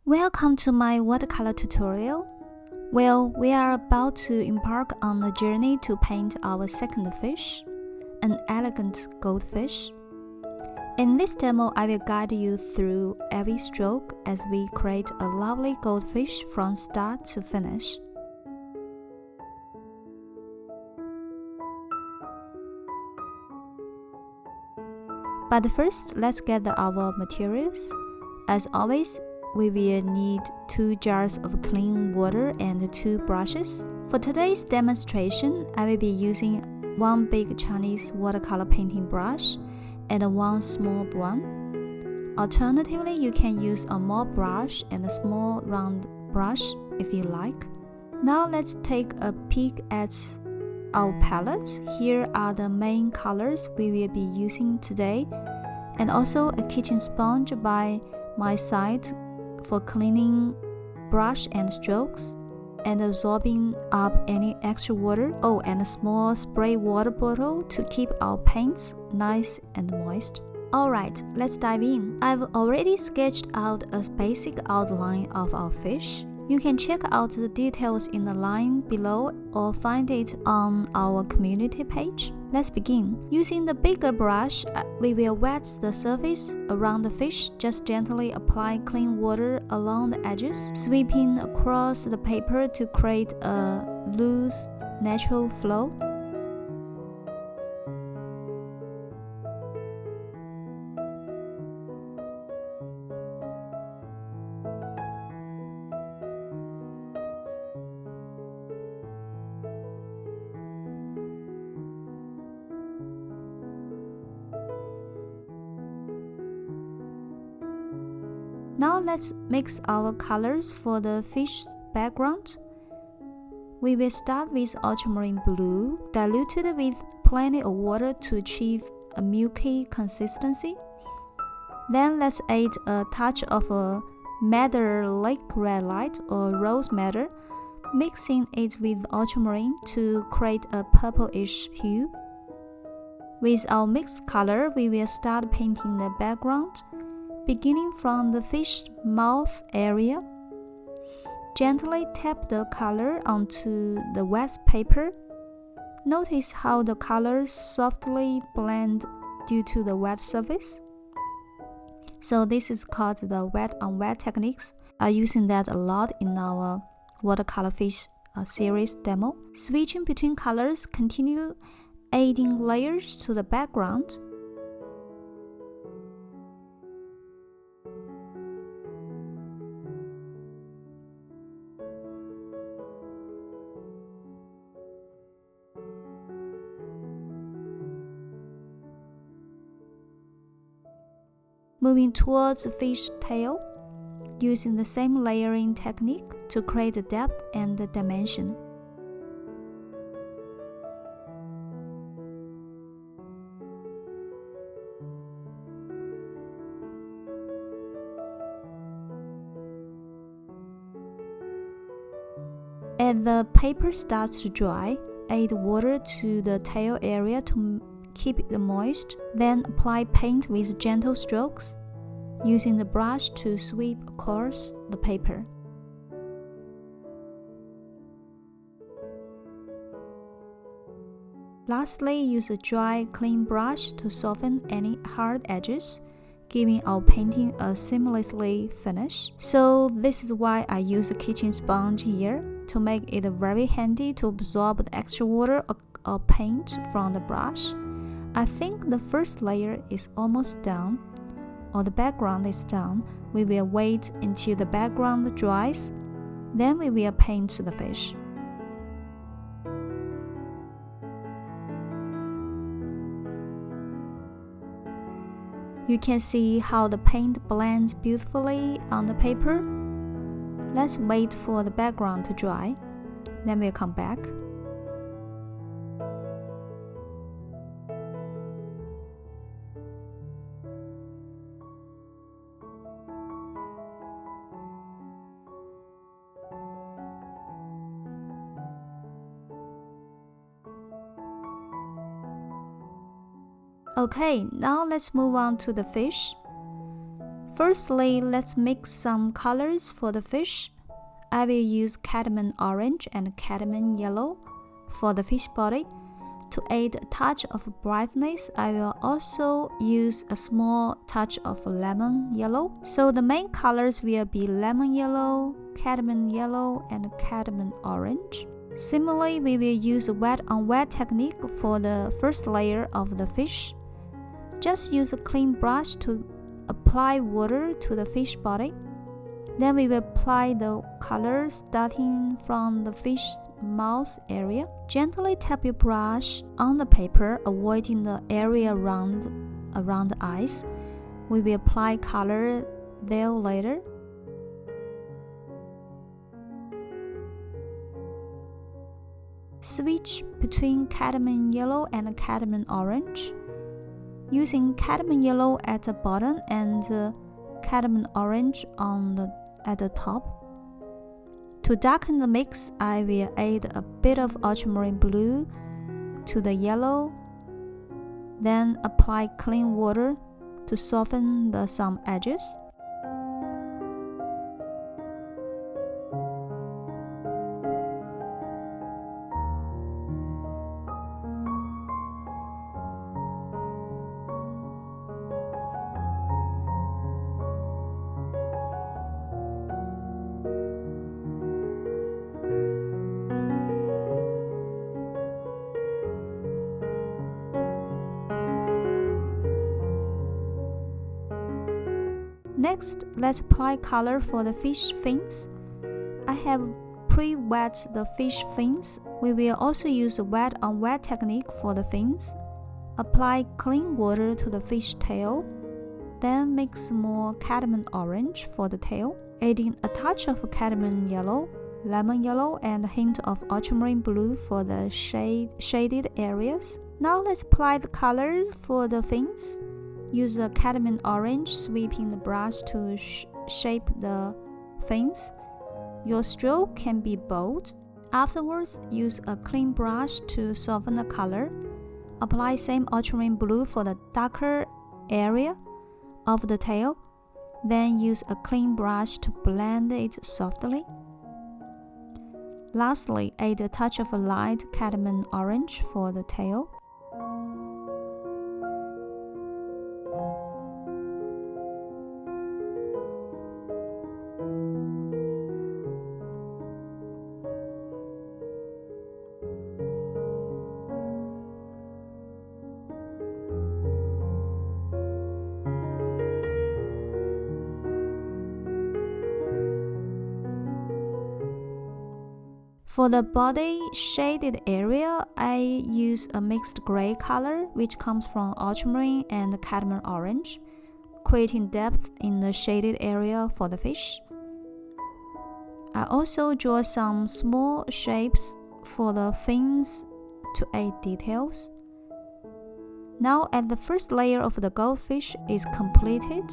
Welcome to my watercolor tutorial. Well, we are about to embark on a journey to paint our second fish, an elegant goldfish. In this demo, I will guide you through every stroke as we create a lovely goldfish from start to finish. But first, let's gather our materials. As always, we will need 2 jars of clean water and 2 brushes. For today's demonstration, I will be using 1 big Chinese watercolor painting brush and 1 small one. Alternatively, you can use a more brush and a small round brush if you like. Now let's take a peek at our palette. Here are the main colors we will be using today, and also a kitchen sponge by my side for cleaning brush and strokes and absorbing up any extra water. Oh, and a small spray water bottle to keep our paints nice and moist. Alright, let's dive in. I've already sketched out a basic outline of our fish. You can check out the details in the line below or find it on our community page. Let's begin. Using the bigger brush, we will wet the surface around the fish. Just gently apply clean water along the edges, sweeping across the paper to create a loose, natural flow. Now let's mix our colors for the fish background. We will start with ultramarine blue, diluted with plenty of water to achieve a milky consistency. Then let's add a touch of a madder lake red light or rose madder, mixing it with ultramarine to create a purplish hue. With our mixed color, we will start painting the background. Beginning from the fish mouth area, gently tap the color onto the wet paper. Notice how the colors softly blend due to the wet surface. So this is called the wet on wet techniques. I'm using that a lot in our Watercolor Fish Series demo. Switching between colors, continue adding layers to the background. Moving towards the fish tail, using the same layering technique to create the depth and the dimension. As the paper starts to dry, add water to the tail area to keep it moist. Then apply paint with gentle strokes, using the brush to sweep across the paper. Lastly, use a dry, clean brush to soften any hard edges, giving our painting a seamlessly finish. So this is why I use a kitchen sponge here, to make it very handy to absorb the extra water or paint from the brush. I think the first layer is almost done, or the background is done. We will wait until the background dries, then we will paint the fish. You can see how the paint blends beautifully on the paper. Let's wait for the background to dry, then we'll come back. Okay, now let's move on to the fish. Firstly, let's mix some colors for the fish. I will use cadmium orange and cadmium yellow for the fish body. To add a touch of brightness, I will also use a small touch of lemon yellow. So the main colors will be lemon yellow, and cadmium orange. Similarly, we will use a wet on wet technique for the first layer of the fish. Just use a clean brush to apply water to the fish body. Then we will apply the color starting from the fish's mouth area. Gently tap your brush on the paper, avoiding the area around the eyes. We will apply color there later. Switch between cadmium yellow and cadmium orange, using cadmium yellow at the bottom and cadmium orange at the top. To darken the mix, I will add a bit of ultramarine blue to the yellow, then apply clean water to soften some edges. Next, let's apply color for the fish fins. I have pre-wet the fish fins. We will also use a wet on wet technique for the fins. Apply clean water to the fish tail. Then mix more cadmium orange for the tail, adding a touch of cadmium yellow, lemon yellow, and a hint of ultramarine blue for the shaded areas. Now let's apply the color for the fins. Use a cadmium orange, sweeping the brush to shape the fins. Your stroke can be bold. Afterwards, use a clean brush to soften the color. Apply same ultramarine blue for the darker area of the tail. Then use a clean brush to blend it softly. Lastly, add a touch of a light cadmium orange for the tail. For the body shaded area, I use a mixed gray color which comes from ultramarine and cadmium orange, creating depth in the shaded area for the fish. I also draw some small shapes for the fins to add details. Now the first layer of the goldfish is completed,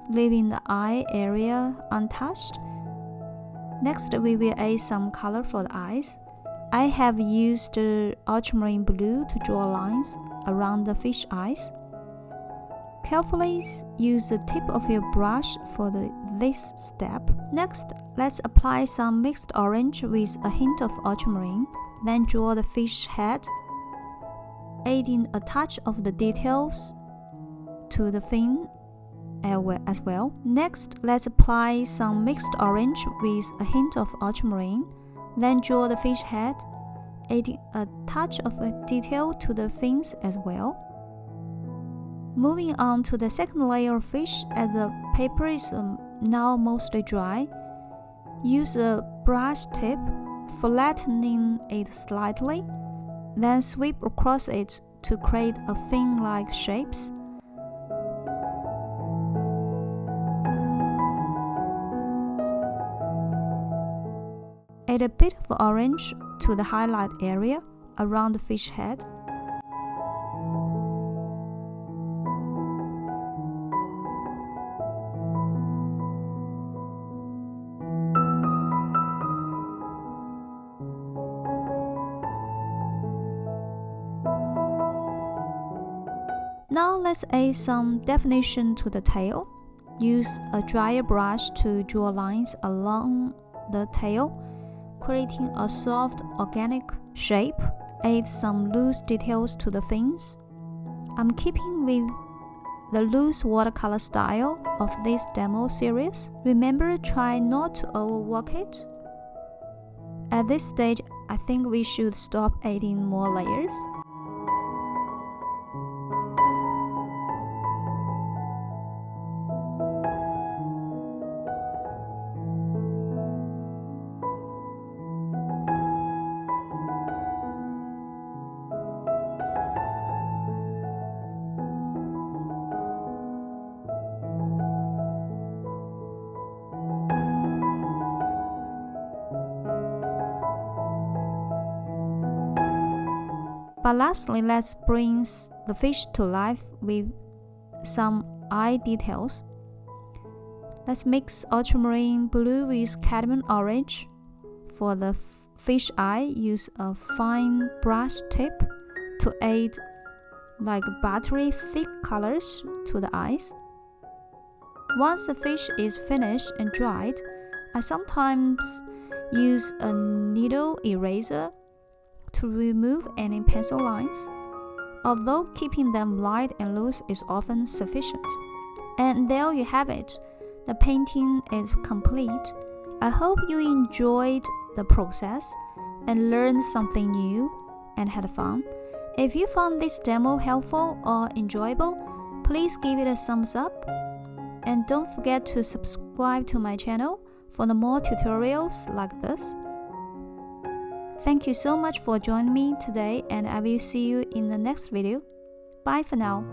leaving the eye area untouched. Next, we will add some color for the eyes. I have used ultramarine blue to draw lines around the fish eyes. Carefully use the tip of your brush for this step. Next, let's apply some mixed orange with a hint of ultramarine. Then draw the fish head, adding a touch of the details to the fin as well. Next, let's apply some mixed orange with a hint of ultramarine. Then draw the fish head, adding a touch of a detail to the fins as well. Moving on to the second layer of fish, as the paper is now mostly dry, use a brush tip, flattening it slightly, then sweep across it to create a fin-like shapes. Add a bit of orange to the highlight area around the fish head. Now let's add some definition to the tail. Use a drier brush to draw lines along the tail, creating a soft, organic shape. Add some loose details to the fins. I'm keeping with the loose watercolor style of this demo series. Remember, try not to overwork it. At this stage, I think we should stop adding more layers. But lastly, let's bring the fish to life with some eye details. Let's mix ultramarine blue with cadmium orange. For the fish eye, use a fine brush tip to add like buttery thick colors to the eyes. Once the fish is finished and dried, I sometimes use a needle eraser to remove any pencil lines, although keeping them light and loose is often sufficient. And there you have it. The painting is complete. I hope you enjoyed the process and learned something new and had fun. If you found this demo helpful or enjoyable, please give it a thumbs up. And don't forget to subscribe to my channel for the more tutorials like this. Thank you so much for joining me today, and I will see you in the next video. Bye for now.